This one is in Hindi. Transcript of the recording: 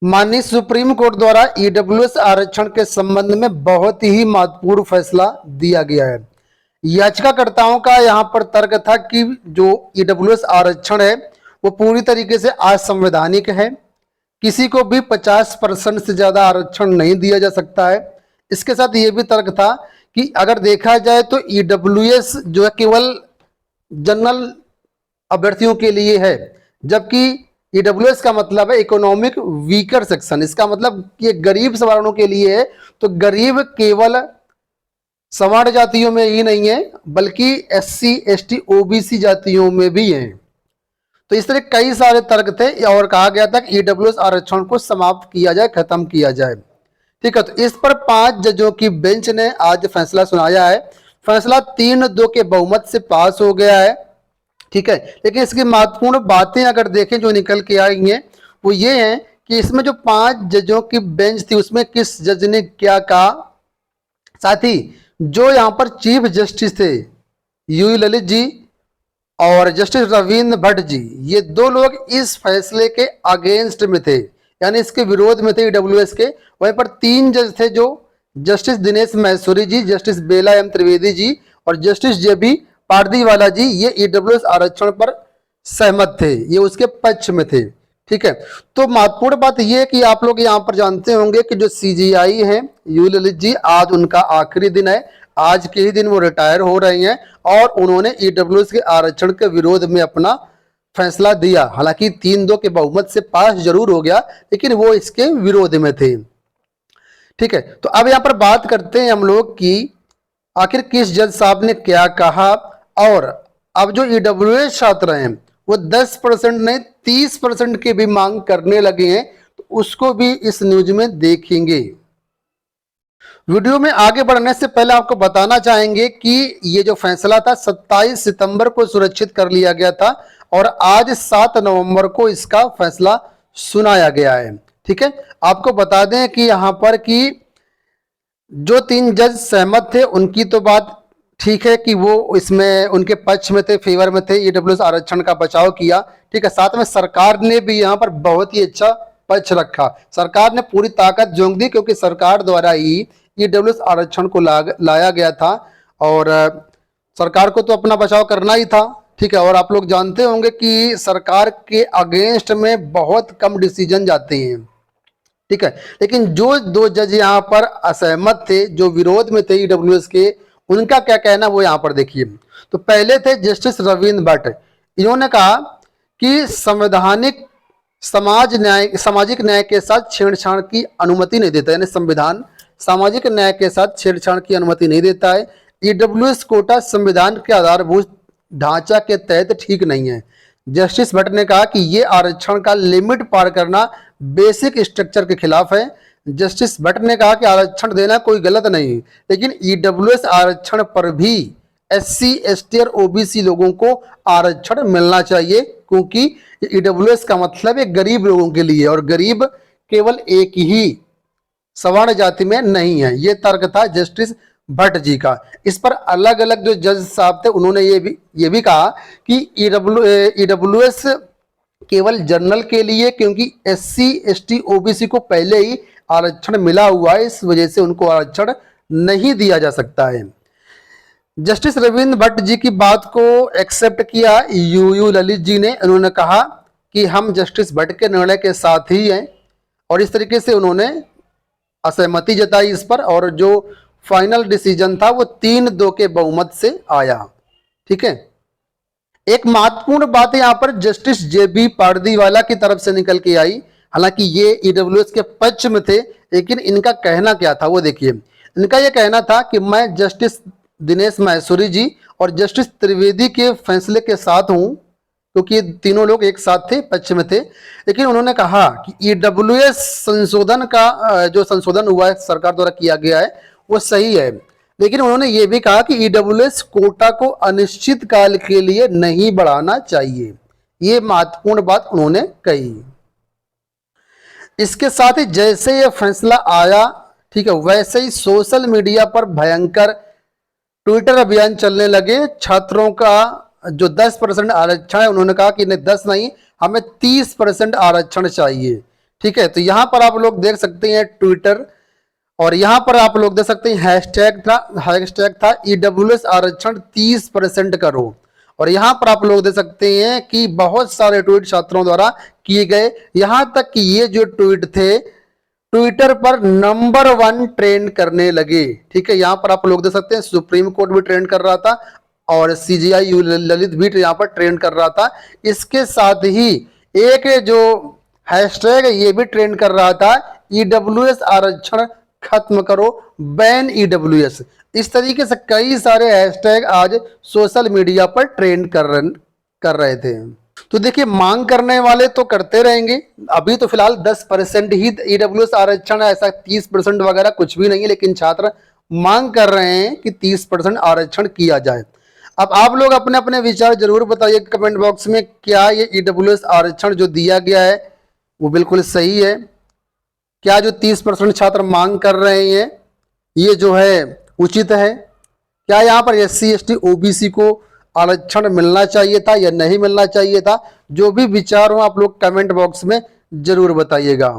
माननीय सुप्रीम कोर्ट द्वारा ईडब्ल्यूएस आरक्षण के संबंध में बहुत ही महत्वपूर्ण फैसला दिया गया है। याचिकाकर्ताओं का यहां पर तर्क था कि जो ईडब्ल्यूएस आरक्षण है वो पूरी तरीके से असंवैधानिक है। किसी को भी 50% से ज्यादा आरक्षण नहीं दिया जा सकता है। इसके साथ ये भी तर्क था कि अगर देखा जाए तो ईडब्ल्यूएस जो है केवल जनरल अभ्यर्थियों के लिए है, जबकि ईडब्ल्यूएस का मतलब है इकोनॉमिक वीकर सेक्शन। इसका मतलब ये गरीब सवर्णों के लिए है। तो गरीब केवल सवर्ण जातियों में ही नहीं है बल्कि एससी एसटी ओबीसी जातियों में भी है। तो इस तरह कई सारे तर्क थे और कहा गया था कि ईडब्ल्यूएस आरक्षण को समाप्त किया जाए, खत्म किया जाए। ठीक है, तो इस पर 5 जजों की बेंच ने आज फैसला सुनाया है। फैसला 3-2 के बहुमत से पास हो गया है। ठीक है, लेकिन इसकी महत्वपूर्ण बातें अगर देखें जो निकल के आई हैं वो ये है कि इसमें जो 5 जजों की बेंच थी उसमें किस जज ने क्या कहा। साथ ही जो यहां पर चीफ जस्टिस थे यूयू ललित जी और जस्टिस रविंद्र भट्ट जी, ये 2 लोग इस फैसले के अगेंस्ट में थे, यानी इसके विरोध में थे ईडब्ल्यूएस के। वहीं पर 3 जज थे जो जस्टिस दिनेश महेश्वरी जी, जस्टिस बेला एम त्रिवेदी जी और जस्टिस जेबी पारदीवाला जी, ये ईडब्ल्यूएस आरक्षण पर सहमत थे, ये उसके पक्ष में थे। ठीक है, तो महत्वपूर्ण बात यह है कि आप लोग यहाँ पर जानते होंगे कि जो सीजीआई हैं यू ललित जी, आज उनका आखिरी दिन है। आज के ही दिन वो रिटायर हो रहे हैं और उन्होंने ईडब्ल्यूएस के आरक्षण के विरोध में अपना फैसला दिया। हालांकि 3-2 के बहुमत से पास जरूर हो गया, लेकिन वो इसके विरोध में थे। ठीक है, तो अब यहाँ पर बात करते हैं हम लोग कि आखिर किस जज साहब ने क्या कहा। और अब जो ईडब्ल्यूएस छात्र हैं वो 10% नहीं 30% की भी मांग करने लगे हैं, तो उसको भी इस न्यूज में देखेंगे। वीडियो में आगे बढ़ने से पहले आपको बताना चाहेंगे कि ये जो फैसला था 27 सितंबर को सुरक्षित कर लिया गया था और आज 7 नवंबर को इसका फैसला सुनाया गया है। ठीक है, आपको बता दें कि यहां पर कि जो 3 जज सहमत थे उनकी तो बात ठीक है कि वो इसमें उनके पक्ष में थे, फेवर में थे, ईडब्ल्यूएस आरक्षण का बचाव किया। ठीक है, साथ में सरकार ने भी यहाँ पर बहुत ही अच्छा पक्ष रखा। सरकार ने पूरी ताकत झोंक दी क्योंकि सरकार द्वारा ही ईडब्ल्यूएस आरक्षण को लाया गया था और सरकार को तो अपना बचाव करना ही था। ठीक है, और आप लोग जानते होंगे कि सरकार के अगेंस्ट में बहुत कम डिसीजन जाते हैं। ठीक है, लेकिन जो 2 जज यहाँ पर असहमत थे, जो विरोध में थे ईडब्ल्यूएस के, उनका क्या कहना वो यहाँ पर देखिए। तो पहले थे जस्टिस रविंद्र भट्ट। इन्होंने कहा कि संवैधानिक सामाजिक न्याय के साथ छेड़छाड़ की अनुमति नहीं देता, यानी संविधान सामाजिक न्याय के साथ छेड़छाड़ की अनुमति नहीं देता है। ईडब्ल्यूएस कोटा संविधान के आधारभूत ढांचा के तहत ठीक नहीं है। जस्टिस भट्ट ने कहा कि यह आरक्षण का लिमिट पार करना बेसिक स्ट्रक्चर के खिलाफ है। जस्टिस भट्ट ने कहा कि आरक्षण देना कोई गलत नहीं, लेकिन ईडब्ल्यूएस आरक्षण पर भी एससी एसटी और ओबीसी लोगों को आरक्षण मिलना चाहिए, क्योंकि ईडब्ल्यूएस का मतलब है गरीब लोगों के लिए और गरीब केवल एक ही सवर्ण जाति में नहीं है। ये तर्क था जस्टिस भट्ट जी का। इस पर अलग अलग जो जज साहब थे उन्होंने ये भी कहा कि ईडब्ल्यूएस केवल जनरल के लिए, क्योंकि एससी एसटी ओबीसी को पहले ही आरक्षण मिला हुआ है, इस वजह से उनको आरक्षण नहीं दिया जा सकता है। जस्टिस रविंद्र भट्ट जी की बात को एक्सेप्ट किया यूयू ललित जी ने। उन्होंने कहा कि हम जस्टिस भट्ट के निर्णय के साथ ही हैं और इस तरीके से उन्होंने असहमति जताई इस पर, और जो फाइनल डिसीजन था वो 3-2 के बहुमत से आया। ठीक है, एक महत्वपूर्ण बात यहां पर जस्टिस जेबी पारदीवाला की तरफ से निकल के आई। हालांकि ये ईडब्ल्यूएस के पक्ष में थे, लेकिन इनका कहना क्या था वो देखिए। इनका यह कहना था कि मैं जस्टिस दिनेश महेश्वरी जी और जस्टिस त्रिवेदी के फैसले के साथ हूं, क्योंकि ये तीनों लोग एक साथ थे, पक्ष में थे। लेकिन उन्होंने कहा कि ईडब्ल्यूएस संशोधन का जो संशोधन हुआ है सरकार द्वारा किया गया है वो सही है, लेकिन उन्होंने ये भी कहा कि ईडब्ल्यूएस कोटा को अनिश्चित काल के लिए नहीं बढ़ाना चाहिए। ये महत्वपूर्ण बात उन्होंने कही। इसके साथ ही जैसे ये फैसला आया, ठीक है, वैसे ही सोशल मीडिया पर भयंकर ट्विटर अभियान चलने लगे। छात्रों का जो 10% आरक्षण है, उन्होंने कहा कि नहीं 10 नहीं, हमें 30% आरक्षण चाहिए। ठीक है, तो यहाँ पर आप लोग देख सकते हैं ट्विटर, और यहाँ पर आप लोग देख सकते हैं हैशटैग था ईडब्ल्यूएस आरक्षण 30% करो। और यहाँ पर आप लोग देख सकते हैं कि बहुत सारे ट्वीट छात्रों द्वारा किए गए, यहाँ तक कि ये जो ट्वीट थे ट्विटर पर नंबर 1 ट्रेंड करने लगे। ठीक है, यहाँ पर आप लोग देख सकते हैं सुप्रीम कोर्ट भी ट्रेंड कर रहा था और सीजीआई ललित भी यहाँ पर ट्रेंड कर रहा था। इसके साथ ही एक जो हैशटैग है ये भी ट्रेंड कर रहा था, ईडब्ल्यूएस आरक्षण खत्म करो, बैन ईडब्ल्यूएस। इस तरीके से कई सारे हैशटैग आज सोशल मीडिया पर ट्रेंड कर रहे थे। तो देखिए, मांग करने वाले तो करते रहेंगे। अभी तो फिलहाल 10% ही ईडब्ल्यूएस आरक्षण है, ऐसा 30% वगैरह कुछ भी नहीं है, लेकिन छात्र मांग कर रहे हैं कि 30% आरक्षण किया जाए। अब आप लोग अपने अपने विचार जरूर बताइए कमेंट बॉक्स में, क्या ये ईडब्ल्यूएस आरक्षण जो दिया गया है वो बिल्कुल सही है? क्या जो 30% छात्र मांग कर रहे हैं ये जो है उचित है? क्या यहाँ पर SC ST OBC को आरक्षण मिलना चाहिए था या नहीं मिलना चाहिए था? जो भी विचार हो आप लोग कमेंट बॉक्स में जरूर बताइएगा।